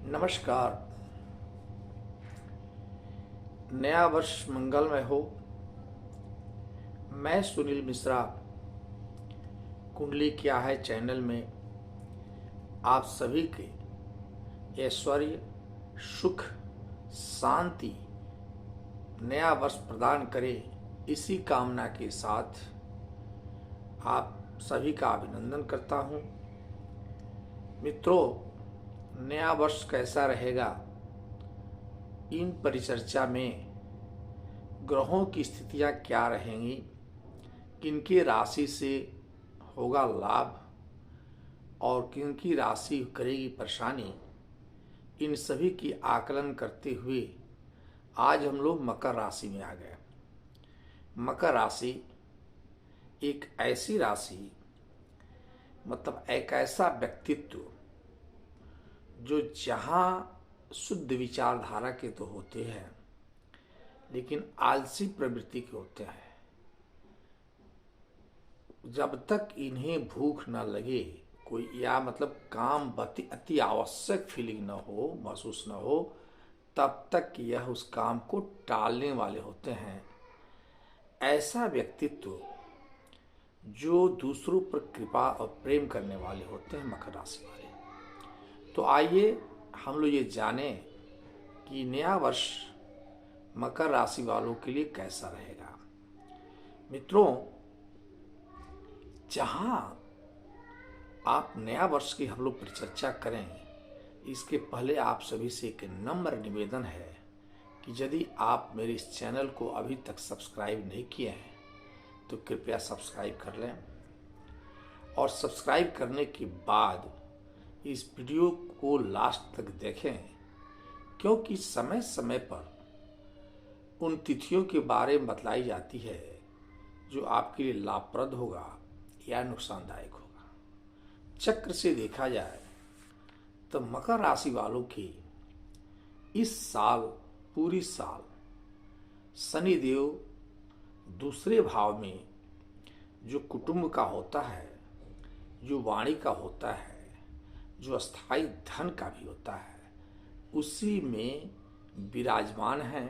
नमस्कार। नया वर्ष मंगलमय हो। मैं सुनील मिश्रा कुंडली क्या है चैनल में आप सभी के ऐश्वर्य, सुख, शांति, नया वर्ष प्रदान करे, इसी कामना के साथ आप सभी का अभिनंदन करता हूँ। मित्रों, नया वर्ष कैसा रहेगा, इन परिचर्चा में ग्रहों की स्थितियां क्या रहेंगी, किनकी राशि से होगा लाभ और किनकी राशि करेगी परेशानी, इन सभी की आकलन करते हुए आज हम लोग मकर राशि में आ गए। मकर राशि एक ऐसी राशि, मतलब एक ऐसा व्यक्तित्व जो जहाँ शुद्ध विचारधारा के तो होते हैं लेकिन आलसी प्रवृत्ति के होते हैं। जब तक इन्हें भूख न लगे कोई, या मतलब काम अति आवश्यक फीलिंग न हो, महसूस न हो, तब तक यह उस काम को टालने वाले होते हैं। ऐसा व्यक्तित्व जो दूसरों पर कृपा और प्रेम करने वाले होते हैं मकर राशि वाले। तो आइए हम लोग ये जानें कि नया वर्ष मकर राशि वालों के लिए कैसा रहेगा। मित्रों, जहां आप नया वर्ष की हम लोग परिचर्चा करें, इसके पहले आप सभी से एक नम्र निवेदन है कि यदि आप मेरे इस चैनल को अभी तक सब्सक्राइब नहीं किए हैं तो कृपया सब्सक्राइब कर लें, और सब्सक्राइब करने के बाद इस वीडियो को लास्ट तक देखें, क्योंकि समय समय पर उन तिथियों के बारे में बतलाई जाती है जो आपके लिए लाभप्रद होगा या नुकसानदायक होगा। चक्र से देखा जाए तो मकर राशि वालों की इस साल, पूरी साल शनिदेव दूसरे भाव में, जो कुटुंब का होता है, जो वाणी का होता है, जो अस्थाई धन का भी होता है, उसी में विराजमान हैं,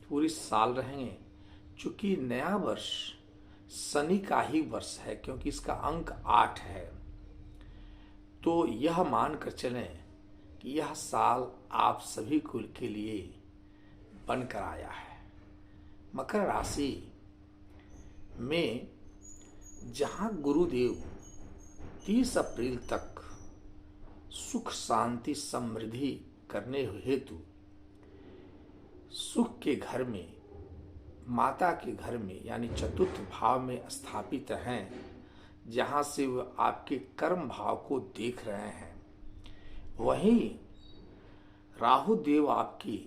पूरी साल रहेंगे। चूंकि नया वर्ष शनि का ही वर्ष है, क्योंकि इसका अंक 8 है, तो यह मानकर चलें कि यह साल आप सभी कुल के लिए बनकर आया है। मकर राशि में जहां गुरुदेव 30 अप्रैल तक सुख, शांति, समृद्धि करने हेतु सुख के घर में, माता के घर में यानी चतुर्थ भाव में स्थापित हैं, जहां से वह आपके कर्म भाव को देख रहे हैं, वहीं राहु देव आपकी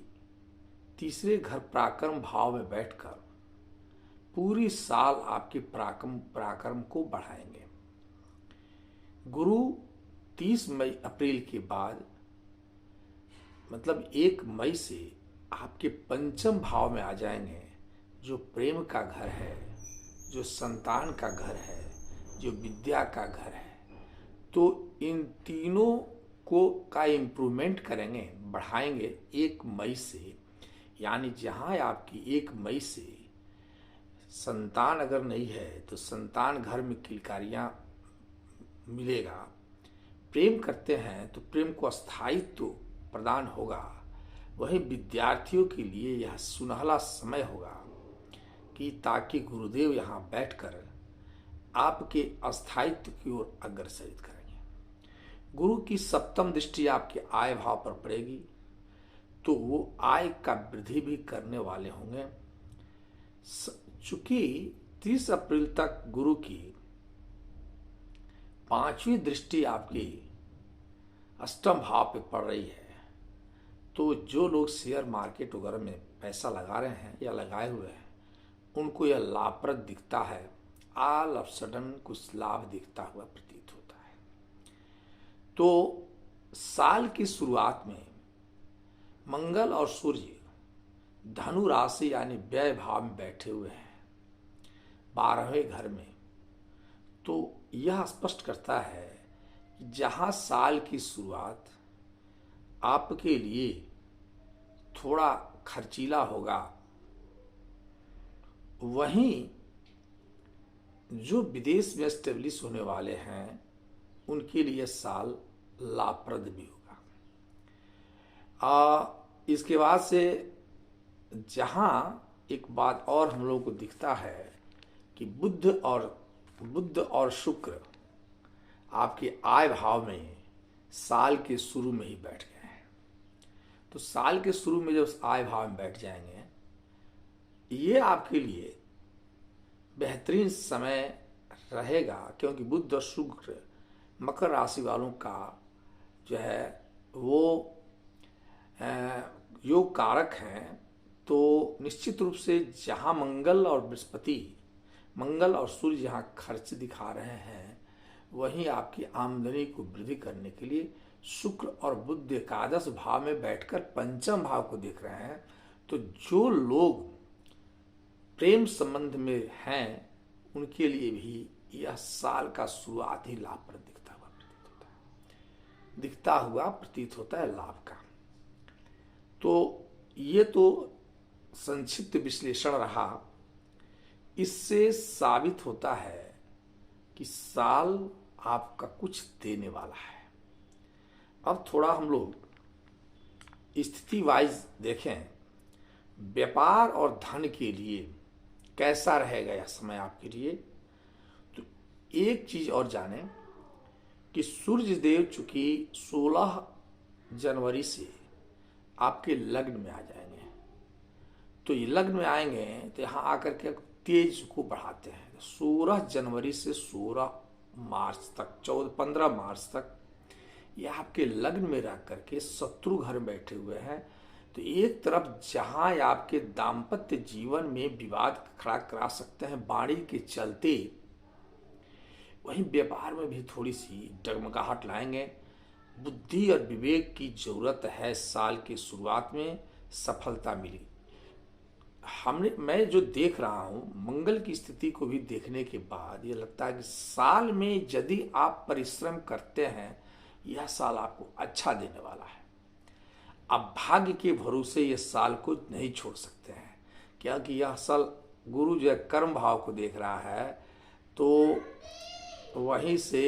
तीसरे घर पराक्रम भाव में बैठकर पूरी साल आपके पराक्रम को बढ़ाएंगे। गुरु 30 अप्रैल के बाद, मतलब 1 मई से आपके पंचम भाव में आ जाएंगे, जो प्रेम का घर है, जो संतान का घर है, जो विद्या का घर है। तो इन तीनों को का इम्प्रूवमेंट करेंगे, बढ़ाएंगे 1 मई से। यानी जहां आपकी 1 मई से संतान अगर नहीं है तो संतान घर में किलकारियां मिलेगा। प्रेम करते हैं तो प्रेम को स्थायित्व प्रदान होगा। वहीं विद्यार्थियों के लिए यह सुनहला समय होगा कि ताकि गुरुदेव यहाँ बैठकर आपके अस्थायित्व की ओर अग्रसरित करेंगे। गुरु की सप्तम दृष्टि आपके आय भाव पर पड़ेगी, तो वो आय का वृद्धि भी करने वाले होंगे। चूंकि 30 अप्रैल तक गुरु की 5वीं दृष्टि आपकी अष्टम भाव पे पड़ रही है, तो जो लोग शेयर मार्केट वगैरह में पैसा लगा रहे हैं या लगाए हुए हैं, उनको यह लाभप्रद दिखता है। ऑल ऑफ सडन कुछ लाभ दिखता हुआ प्रतीत होता है। तो साल की शुरुआत में मंगल और सूर्य धनु राशि यानी व्यय भाव में बैठे हुए हैं 12वें घर में। तो यह स्पष्ट करता है कि जहां साल की शुरुआत आपके लिए थोड़ा खर्चीला होगा। वहीं जो विदेश में एस्टेब्लिश होने वाले हैं उनके लिए साल लाभप्रद भी होगा। इसके बाद से जहाँ एक बात और हम लोगों को दिखता है कि बुध और शुक्र आपके आय भाव में साल के शुरू में ही बैठ गए हैं। तो साल के शुरू में जब आय भाव में बैठ जाएंगे, ये आपके लिए बेहतरीन समय रहेगा, क्योंकि बुध और शुक्र मकर राशि वालों का जो है वो योग कारक हैं। तो निश्चित रूप से जहाँ मंगल और सूर्य जहाँ खर्च दिखा रहे हैं, वहीं आपकी आमदनी को वृद्धि करने के लिए शुक्र और बुध एकादश भाव में बैठकर पंचम भाव को देख रहे हैं। तो जो लोग प्रेम संबंध में हैं उनके लिए भी यह साल का शुरुआत ही लाभप्रद दिखता हुआ प्रतीत होता है लाभ का। तो ये तो संक्षिप्त विश्लेषण रहा। इससे साबित होता है कि साल आपका कुछ देने वाला है। अब थोड़ा हम लोग स्थिति वाइज देखें, व्यापार और धन के लिए कैसा रहेगा यह समय आपके लिए। तो एक चीज और जानें कि सूर्य देव चूंकि 16 जनवरी से आपके लग्न में आ जाएंगे, तो ये लग्न में आएंगे तो यहाँ आकर के तेज को बढ़ाते हैं। 16 जनवरी से 16 मार्च तक 15 मार्च तक ये आपके लग्न में रह करके शत्रु घर में बैठे हुए हैं। तो एक तरफ जहां आपके दाम्पत्य जीवन में विवाद खड़ा करा सकते हैं वाणी के चलते, वहीं व्यापार में भी थोड़ी सी डगमगाहट लाएंगे। बुद्धि और विवेक की जरूरत है। साल की शुरुआत में सफलता मिली। मैं जो देख रहा हूं, मंगल की स्थिति को भी देखने के बाद ये लगता है कि साल में यदि आप परिश्रम करते हैं, यह साल आपको अच्छा देने वाला है। अब भाग्य के भरोसे ये साल को नहीं छोड़ सकते हैं, क्योंकि यह साल गुरु जो कर्म भाव को देख रहा है, तो वहीं से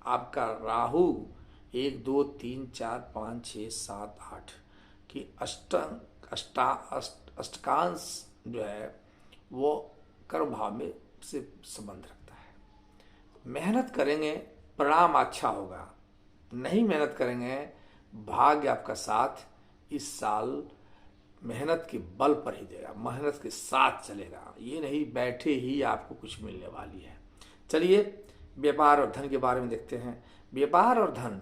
आपका राहु 1 2 3 4 5 6 7 8 की अष्टकांश जो है वो कर्म भाव में से संबंध रखता है। मेहनत करेंगे परिणाम अच्छा होगा, नहीं मेहनत करेंगे भाग्य आपका साथ इस साल मेहनत के बल पर ही देगा, मेहनत के साथ चलेगा। ये नहीं बैठे ही आपको कुछ मिलने वाली है। चलिए व्यापार और धन के बारे में देखते हैं। व्यापार और धन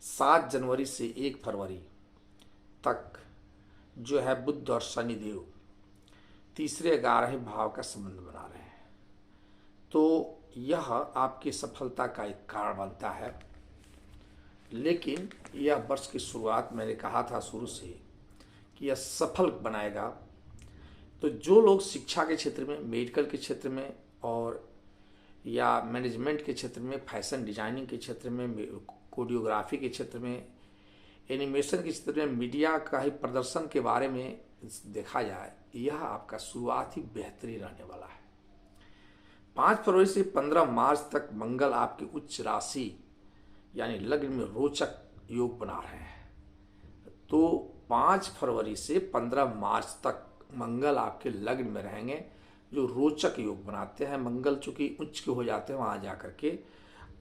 7 जनवरी से 1 फरवरी तक जो है बुध और शनिदेव तीसरे 11वें भाव का संबंध बना रहे हैं, तो यह आपकी सफलता का एक कारण बनता है। लेकिन यह वर्ष की शुरुआत मैंने कहा था शुरू से कि यह सफल बनाएगा। तो जो लोग शिक्षा के क्षेत्र में, मेडिकल के क्षेत्र में और या मैनेजमेंट के क्षेत्र में, फैशन डिजाइनिंग के क्षेत्र में, कोरियोग्राफी के क्षेत्र में, एनिमेशन के क्षेत्र में, मीडिया का ही प्रदर्शन के बारे में देखा जाए, यह आपका शुरुआत ही बेहतरीन रहने वाला है। 5 फरवरी से 15 मार्च तक मंगल आपकी उच्च राशि यानी लग्न में रोचक योग बना रहे हैं। तो 5 फरवरी से 15 मार्च तक मंगल आपके लग्न में रहेंगे, जो रोचक योग बनाते हैं। मंगल चूंकि उच्च के हो जाते हैं वहां जाकर के।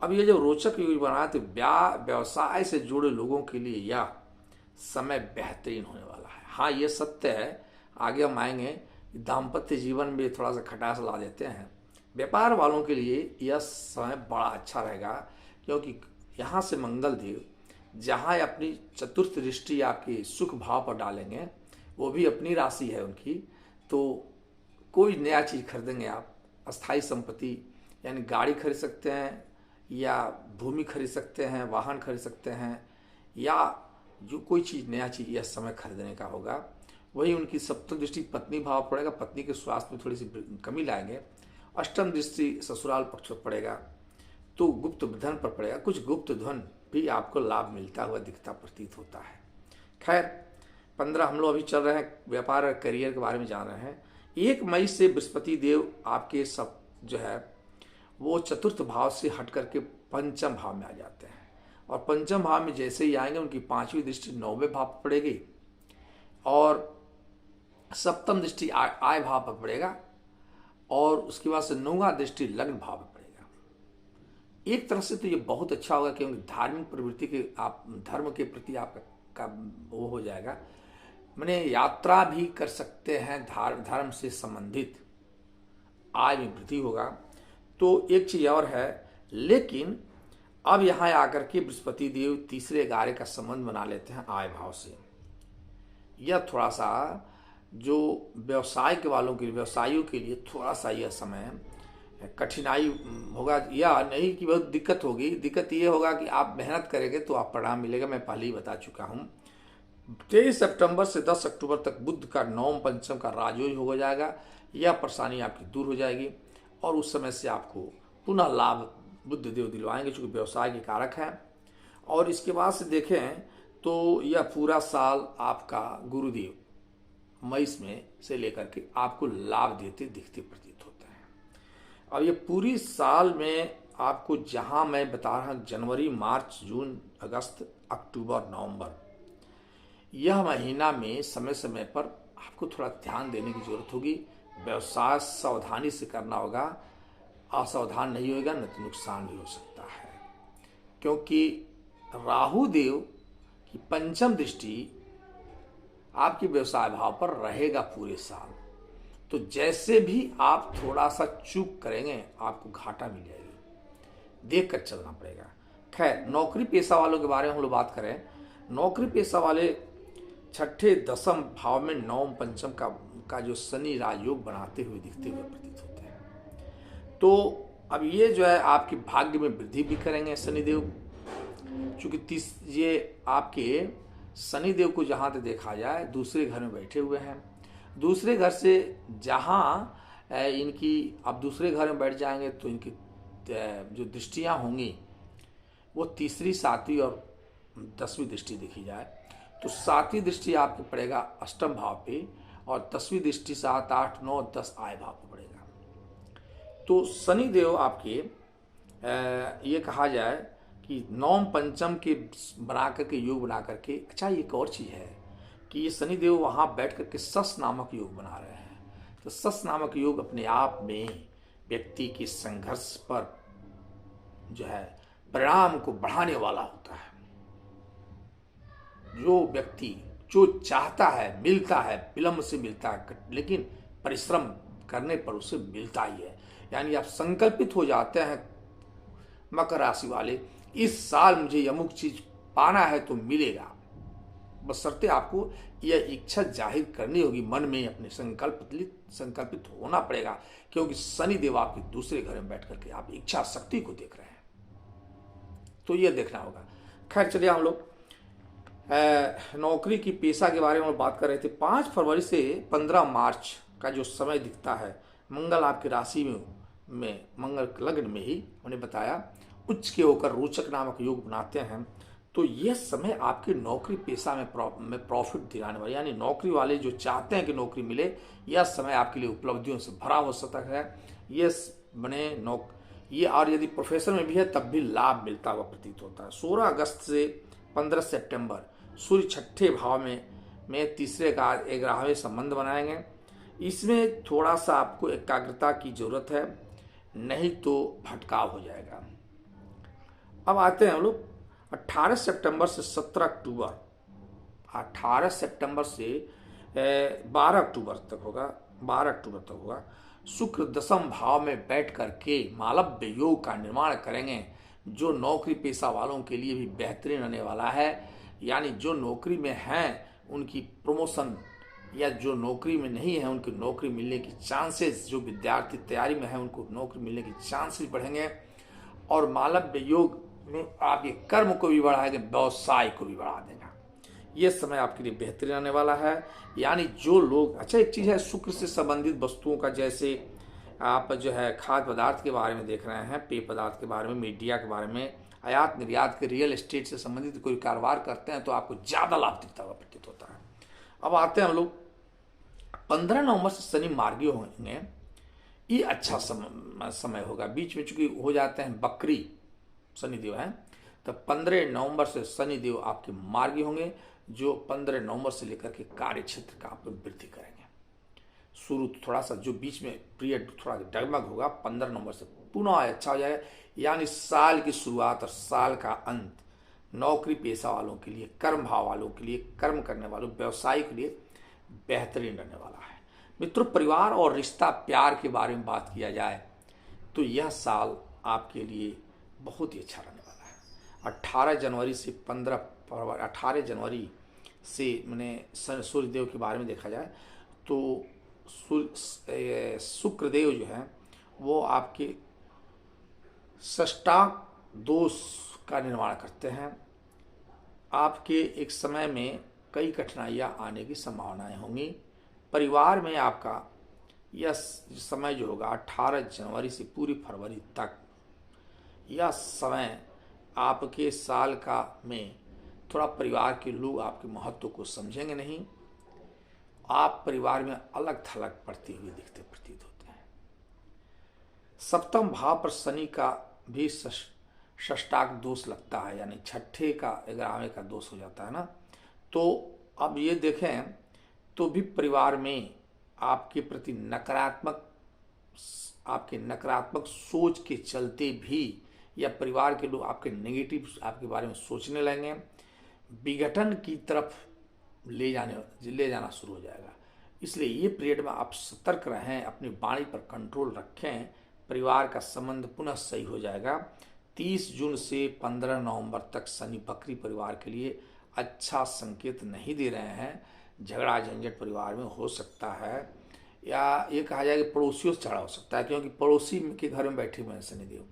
अब ये जो रोचक योग बनाते व्यवसाय से जुड़े लोगों के लिए यह समय बेहतरीन होने वाला है। हाँ, ये सत्य है, आगे हम आएंगे, दाम्पत्य जीवन में थोड़ा सा खटास ला देते हैं। व्यापार वालों के लिए यह समय बड़ा अच्छा रहेगा, क्योंकि यहाँ से मंगल देव जहाँ अपनी चतुर्थ दृष्टि आपके सुख भाव पर डालेंगे, वो भी अपनी राशि है उनकी, तो कोई नया चीज़ खरीदेंगे आप, अस्थाई संपत्ति यानी गाड़ी खरीद सकते हैं या भूमि खरीद सकते हैं, वाहन खरीद सकते हैं, या जो कोई चीज़ नया चीज़ यह समय खरीदने का होगा। वही उनकी सप्तम दृष्टि पत्नी भाव पड़ेगा, पत्नी के स्वास्थ्य में थोड़ी सी कमी लाएंगे। अष्टम दृष्टि ससुराल पक्ष पर पड़ेगा, तो गुप्त धन पर पड़ेगा। कुछ गुप्त धन भी आपको लाभ मिलता हुआ दिखता प्रतीत होता है। खैर 15 हम लोग अभी चल रहे हैं, व्यापार और करियर के बारे में जान रहे हैं। 1 मई से बृहस्पति देव आपके सब जो है वो चतुर्थ भाव से हट करके पंचम भाव में आ जाते हैं, और पंचम भाव में जैसे ही आएंगे उनकी 5वीं दृष्टि 9वें भाव पर पड़ेगी, और सप्तम दृष्टि आय भाव पर पड़ेगा, और उसके बाद से 9वां दृष्टि लग्न भाव पर पड़ेगा। एक तरह से तो ये बहुत अच्छा होगा, क्योंकि धार्मिक प्रवृत्ति के आप धर्म के प्रति आपका वो हो जाएगा, मैंने यात्रा भी कर सकते हैं, धर्म से संबंधित आय में वृद्धि होगा। तो एक चीज और है, लेकिन अब यहाँ आकर के बृहस्पति देव तीसरे ग्यारह का संबंध बना लेते हैं आय भाव से। यह थोड़ा सा जो व्यवसाय के वालों के लिए, व्यवसायियों के लिए थोड़ा सा यह समय कठिनाई होगा, या नहीं कि बहुत दिक्कत होगी। दिक्कत ये होगा कि आप मेहनत करेंगे तो आप परिणाम मिलेगा, मैं पहले ही बता चुका हूँ। 23 सितंबर से 10 अक्टूबर तक बुध का 9 पंचम का राजयोग हो जाएगा, यह परेशानी आपकी दूर हो जाएगी, और उस समय से आपको पुनः लाभ बुध देव दिलवाएंगे, चूंकि व्यवसाय के कारक हैं। और इसके बाद से देखें तो यह पूरा साल आपका गुरुदेव मई में से लेकर के आपको लाभ देते दिखते प्रतीत होते हैं। और ये पूरी साल में आपको, जहां मैं बता रहा हूं जनवरी, मार्च, जून, अगस्त, अक्टूबर, नवंबर, यह महीना में समय समय पर आपको थोड़ा ध्यान देने की जरूरत होगी। व्यवसाय सावधानी से करना होगा, असावधान नहीं होगा न तो नुकसान भी हो सकता है, क्योंकि राहु देव की पंचम दृष्टि आपके व्यवसाय भाव पर रहेगा पूरे साल। तो जैसे भी आप थोड़ा सा चूक करेंगे आपको घाटा मिल जाएगी, देख कर चलना पड़ेगा। खैर, नौकरी पेशा वालों के बारे में हम लोग बात करें, नौकरी पेशा वाले छठे दसम भाव में 9 पंचम का जो शनि राजयोग बनाते हुए दिखते हुए प्रतीत होते हैं। तो अब ये जो है आपके भाग्य में वृद्धि भी करेंगे शनिदेव, चूंकि ये आपके शनिदेव को जहां तक देखा जाए दूसरे घर में बैठे हुए हैं। दूसरे घर से जहां इनकी अब दूसरे घर में बैठ जाएंगे तो इनकी जो दृष्टियां होंगी वो तीसरी, 7वीं और 10वीं दृष्टि देखी जाए तो 7वीं दृष्टि आपके पड़ेगा अष्टम भाव पे, और 10वीं दृष्टि 7, 8, 9, 10 आय भाव पे पड़ेगा। तो शनिदेव आपके ये कहा जाए कि 9 पंचम के बना करके योग बना करके, अच्छा एक और चीज है कि ये शनिदेव वहां बैठ करके सस नामक योग बना रहे हैं। तो सस नामक योग अपने आप में व्यक्ति के संघर्ष पर जो है परिणाम को बढ़ाने वाला होता है। जो व्यक्ति जो चाहता है मिलता है, विलंब से मिलता है, लेकिन परिश्रम करने पर उसे मिलता ही है। यानी आप संकल्पित हो जाते हैं मकर राशि वाले, इस साल मुझे अमुक चीज पाना है तो मिलेगा, बशर्ते आपको यह इच्छा जाहिर करनी होगी, मन में अपने संकल्पित होना पड़ेगा, क्योंकि शनि देव आपके दूसरे घर में बैठ करके आप इच्छा शक्ति को देख रहे हैं, तो यह देखना होगा। खैर चलिए, हम लोग नौकरी की पेशा के बारे में बात कर रहे थे। 5 फरवरी से 15 मार्च का जो समय दिखता है, मंगल आपकी राशि में मंगल लग्न में ही उन्हें बताया उच्च के होकर रोचक नामक योग बनाते हैं। तो यह समय आपके नौकरी पेशा में प्रॉफिट दिलाने वाले, यानी नौकरी वाले जो चाहते हैं कि नौकरी मिले, यह समय आपके लिए उपलब्धियों से भरा हो सकता है। ये और यदि प्रोफेशन में भी है तब भी लाभ मिलता हुआ प्रतीत होता है। 16 अगस्त से 15 सितंबर सूर्य छठे भाव में तीसरे का 11वें संबंध बनाएंगे। इसमें थोड़ा सा आपको एकाग्रता की जरूरत है, नहीं तो भटकाव हो जाएगा। अब आते हैं हम लोग 18 सितंबर से 17 अक्टूबर, 18 सितंबर से 12 अक्टूबर तक होगा। शुक्र दसम भाव में बैठ करके मालव्य योग का निर्माण करेंगे, जो नौकरी पेशा वालों के लिए भी बेहतरीन रहने वाला है। यानी जो नौकरी में हैं उनकी प्रमोशन, या जो नौकरी में नहीं है उनकी नौकरी मिलने की चांसेस, जो विद्यार्थी तैयारी में है उनको नौकरी मिलने की चांसेस बढ़ेंगे। और मालव्य योग में आपके कर्म को भी बढ़ाएंगे, व्यवसाय को भी बढ़ा देगा। यह समय आपके लिए बेहतरीन आने वाला है। यानी जो लोग, अच्छा एक चीज है, शुक्र से संबंधित वस्तुओं का, जैसे आप जो है खाद्य पदार्थ के बारे में देख रहे हैं, पेय पदार्थ के बारे में, मीडिया के बारे में, आयात निर्यात के, रियल एस्टेट से संबंधित कोई कारोबार करते हैं तो आपको ज़्यादा लाभ दिखता हुआ प्रतीत होता है। अब आते हैं हम लोग 15 नवंबर से शनि मार्गी होंगे, ये अच्छा समय होगा। बीच में चूंकि हो जाते हैं बकरी शनिदेव हैं, तो 15 नवंबर से शनिदेव आपके मार्गी होंगे, जो 15 नवंबर से लेकर के कार्य क्षेत्र का आप वृद्धि करेंगे। शुरू थोड़ा सा जो बीच में पीरियड थोड़ा डगमग होगा, 15 नवंबर से पुनः अच्छा हो जाएगा। यानी साल की शुरुआत और साल का अंत नौकरी पेशा वालों के लिए, कर्म भाव वालों के लिए, कर्म करने वालों, व्यवसाय के लिए बेहतरीन रहने वाला है। मित्रों, परिवार और रिश्ता प्यार के बारे में बात किया जाए तो यह साल आपके लिए बहुत ही अच्छा रहने वाला है। 18 जनवरी से 15 फरवरी, 18 जनवरी से मैंने सूर्यदेव के बारे में देखा जाए तो शुक्रदेव जो है वो आपके षष्ठांग दोष का निर्माण करते हैं। आपके एक समय में कई कठिनाइयां आने की संभावनाएं होंगी। परिवार में आपका यह समय जो होगा 18 जनवरी से पूरी फरवरी तक, यह समय आपके साल का में थोड़ा परिवार के लोग आपके महत्व को समझेंगे नहीं। आप परिवार में अलग थलग पड़ते हुए दिखते प्रतीत होते हैं। सप्तम भाव पर शनि का भी षष्ठांग दोष लगता है, यानी छठे का 11वें का दोष हो जाता है ना। तो अब ये देखें तो भी परिवार में आपके प्रति नकारात्मक सोच के चलते भी, या परिवार के लोग आपके नेगेटिव आपके बारे में सोचने लगेंगे, विघटन की तरफ ले जाना शुरू हो जाएगा। इसलिए ये पीरियड में आप सतर्क रहें, अपनी वाणी पर कंट्रोल रखें, परिवार का संबंध पुनः सही हो जाएगा। 30 जून से 15 नवंबर तक शनि बकरी परिवार के लिए अच्छा संकेत नहीं दे रहे हैं। झगड़ा झंझट परिवार में हो सकता है, या ये कहा जाए कि पड़ोसियों से झगड़ा हो सकता है, क्योंकि पड़ोसी के घर में बैठे हुए हैं शनिदेव,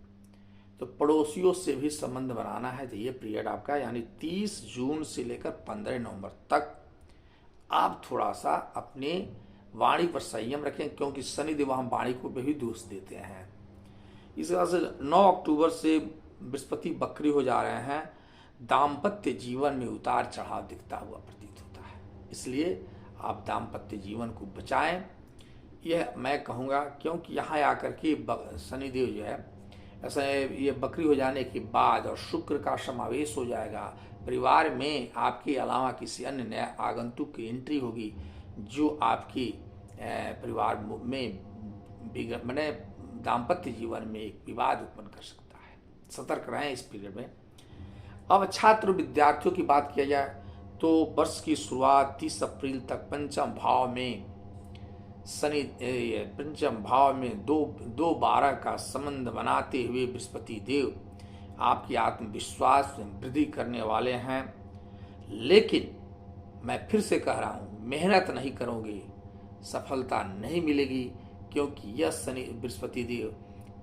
तो पड़ोसियों से भी संबंध बनाना है। तो ये पीरियड आपका, यानी 30 जून से लेकर 15 नवंबर तक आप थोड़ा सा अपने वाणी पर संयम रखें, क्योंकि शनिदेव वहाँ वाणी को भी दोष देते हैं। इस वजह से 9 अक्टूबर से बृहस्पति बकरी हो जा रहे हैं। दाम्पत्य जीवन में उतार चढ़ाव दिखता हुआ प्रतीत होता है, इसलिए आप दाम्पत्य जीवन को बचाएं, यह मैं कहूँगा। क्योंकि यहाँ आकर के शनिदेव जो है ऐसा ये बकरी हो जाने के बाद और शुक्र का समावेश हो जाएगा, परिवार में आपके अलावा किसी अन्य नया आगंतुक की एंट्री होगी, जो आपकी परिवार में दाम्पत्य जीवन में एक विवाद उत्पन्न कर सकता है। सतर्क रहें इस पीरियड में। अब छात्र विद्यार्थियों की बात किया जाए तो वर्ष की शुरुआत 30 अप्रैल तक पंचम भाव में शनि, पंचम भाव में 2-12 का संबंध बनाते हुए बृहस्पति देव आपकी आत्मविश्वास में वृद्धि करने वाले हैं। लेकिन मैं फिर से कह रहा हूँ, मेहनत नहीं करोगे सफलता नहीं मिलेगी, क्योंकि यह शनि बृहस्पति देव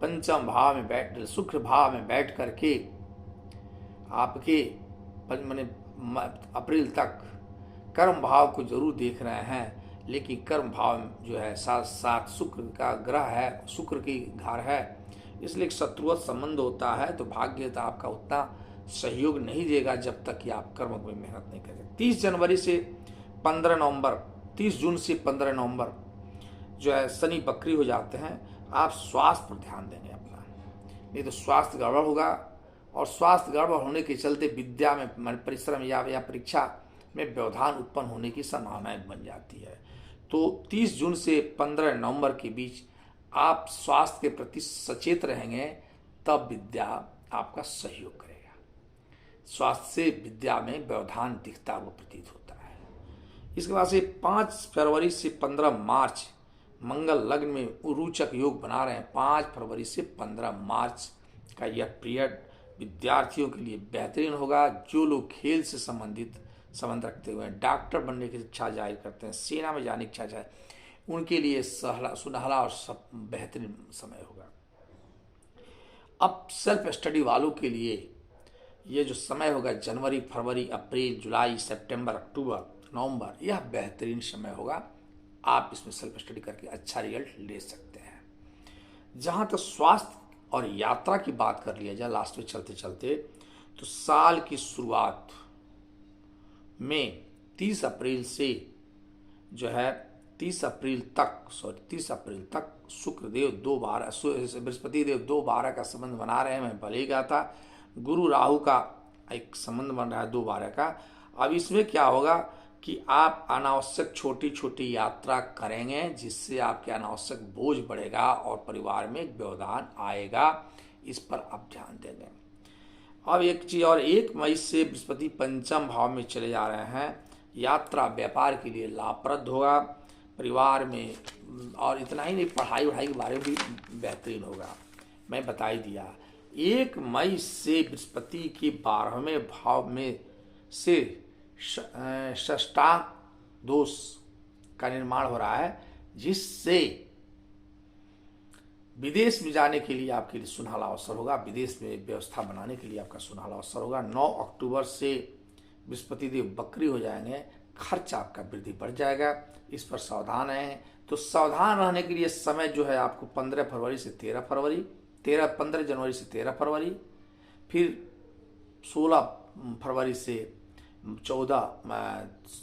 पंचम भाव में बैठ, शुक्र भाव में बैठ करके आपके अप्रैल तक कर्म भाव को जरूर देख रहे हैं, लेकिन कर्म भाव जो है साथ साथ शुक्र का ग्रह है, शुक्र की घर है, इसलिए एक शत्रुवत संबंध होता है। तो भाग्य तो आपका उतना सहयोग नहीं देगा जब तक कि आप कर्म में मेहनत नहीं करें। 30 जनवरी से 15 नवंबर, 30 जून से 15 नवंबर जो है शनि बकरी हो जाते हैं। आप स्वास्थ्य पर ध्यान देंगे अपना, नहीं तो स्वास्थ्य गड़बड़ होगा, और स्वास्थ्य गड़बड़ होने के चलते विद्या में परिश्रम या परीक्षा में व्यवधान उत्पन्न होने की संभावनाएं बन जाती है। तो 30 जून से 15 नवंबर के बीच आप स्वास्थ्य के प्रति सचेत रहेंगे, तब विद्या आपका सहयोग करेगा। स्वास्थ्य से विद्या में व्यवधान दिखता हुआ प्रतीत होता है। इसके बाद से 5 फरवरी से 15 मार्च मंगल लग्न में रोचक योग बना रहे हैं। 5 फरवरी से 15 मार्च का यह पीरियड विद्यार्थियों के लिए बेहतरीन होगा। जो लोग खेल से संबंध रखते हुए डॉक्टर बनने की इच्छा जाहिर करते हैं, सेना में जाने की इच्छा है, उनके लिए सुनहरा और सब बेहतरीन समय होगा। अब सेल्फ स्टडी वालों के लिए ये जो समय होगा जनवरी, फरवरी, अप्रैल, जुलाई, सितंबर, अक्टूबर, नवंबर, यह बेहतरीन समय होगा। आप इसमें सेल्फ स्टडी करके अच्छा रिजल्ट ले सकते हैं। जहाँ तक स्वास्थ्य और यात्रा की बात कर लिया जाए लास्ट में चलते चलते, तो साल की शुरुआत में 30 अप्रैल से जो है 30 अप्रैल तक शुक्रदेव 2/12 बृहस्पति देव 2/12 का संबंध बना रहे हैं। मैं भले ही कहा था गुरु राहु का एक संबंध बन रहा है 2/12 का। अब इसमें क्या होगा कि आप अनावश्यक छोटी छोटी यात्रा करेंगे, जिससे आपके अनावश्यक बोझ बढ़ेगा और परिवार में व्यवधान आएगा। इस पर आप ध्यान देंगे। अब एक चीज और, 1 मई से बृहस्पति पंचम भाव में चले जा रहे हैं। यात्रा व्यापार के लिए लाभप्रद होगा परिवार में, और इतना ही नहीं, पढ़ाई वढ़ाई के बारे में भी बेहतरीन होगा। मैं बता ही दिया। 1 मई से बृहस्पति के 12वें भाव में से षष्ठांग दोष का निर्माण हो रहा है, जिससे विदेश में जाने के लिए आपके लिए सुनहला अवसर होगा। विदेश में व्यवस्था बनाने के लिए आपका सुनहला अवसर होगा। 9 अक्टूबर से बृहस्पति देव बकरी हो जाएंगे, खर्च आपका वृद्धि बढ़ जाएगा। इस पर सावधान है। तो सावधान रहने के लिए समय जो है आपको 15 जनवरी से 13 फरवरी, फिर 16 फरवरी से 14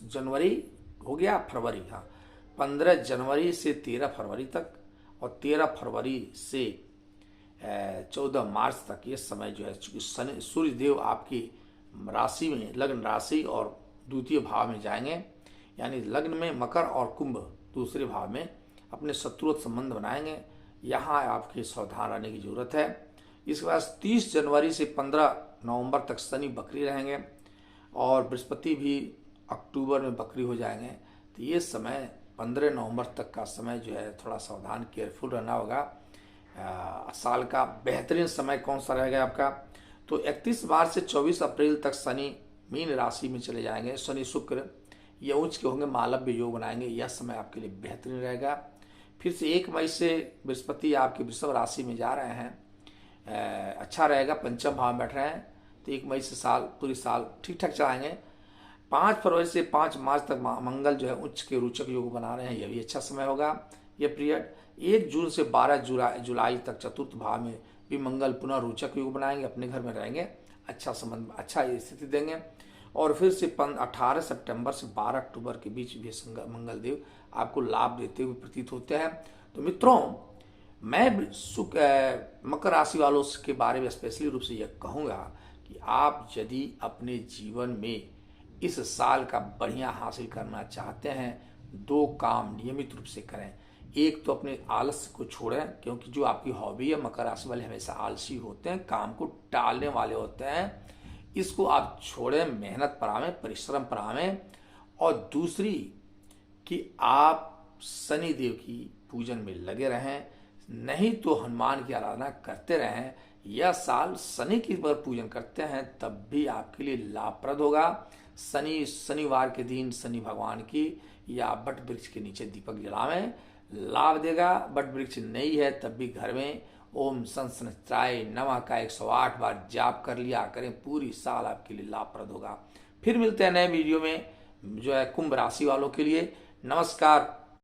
जनवरी हो गया फरवरी, हाँ, 15 जनवरी से 13 फरवरी तक, और 13 फरवरी से 14 मार्च तक ये समय जो है, चूंकि सूर्य देव आपकी राशि में, लग्न राशि और द्वितीय भाव में जाएंगे, यानी लग्न में मकर और कुंभ दूसरे भाव में अपने शत्रुत्व संबंध बनाएंगे। यहाँ आपके सावधान रहने की जरूरत है। इसके बाद 30 जनवरी से 15 नवंबर तक शनि बकरी रहेंगे, और बृहस्पति भी अक्टूबर में बकरी हो जाएंगे। तो ये समय 15 नवंबर तक का समय जो है थोड़ा सावधान केयरफुल रहना होगा। साल का बेहतरीन समय कौन सा रहेगा आपका, तो 31 मार्च से 24 अप्रैल तक शनि मीन राशि में चले जाएंगे। शनि शुक्र ये उच्च के होंगे, मालव्य योग बनाएंगे। यह समय आपके लिए बेहतरीन रहेगा। फिर से 1 मई से बृहस्पति आपके वृषभ राशि में जा रहे हैं, अच्छा रहेगा, पंचम भाव में बैठ रहे हैं। तो 1 मई से पूरी साल ठीक ठाक चलाएंगे। 5 फरवरी से 5 मार्च तक मंगल जो है उच्च के रोचक योग बना रहे हैं, यह भी अच्छा समय होगा यह पीरियड। 1 जून से 12 जुलाई तक चतुर्थ भाव में भी मंगल पुनः रोचक योग बनाएंगे, अपने घर में रहेंगे, अच्छा संबंध, अच्छा स्थिति देंगे। और फिर से 18 सितंबर से 12 अक्टूबर के बीच भी मंगल देव आपको लाभ देते हुए प्रतीत होते हैं। तो मित्रों, मैं मकर राशि वालों के बारे में स्पेशली रूप से यह कहूँगा कि आप यदि अपने जीवन में इस साल का बढ़िया हासिल करना चाहते हैं, 2 काम नियमित रूप से करें। एक तो अपने आलस्य को छोड़ें, क्योंकि जो आपकी हॉबी है, मकर राशि वाले हमेशा आलसी होते हैं, काम को टालने वाले होते हैं। इसको आप छोड़ें, मेहनत पर आवें, परिश्रम पर आवें। और दूसरी कि आप शनि देव की पूजन में लगे रहें, नहीं तो हनुमान की आराधना करते रहें। यह साल शनि की अगर पूजन करते हैं तब भी आपके लिए लाभप्रद होगा। शनिवार के दिन शनि भगवान की या बट वृक्ष के नीचे दीपक जलावें, लाभ देगा। बट वृक्ष नहीं है तब भी घर में ओम संसनत्राय नमः का 108 बार जाप कर लिया करें, पूरी साल आपके लिए लाभप्रद होगा। फिर मिलते हैं नए वीडियो में जो है कुंभ राशि वालों के लिए। नमस्कार।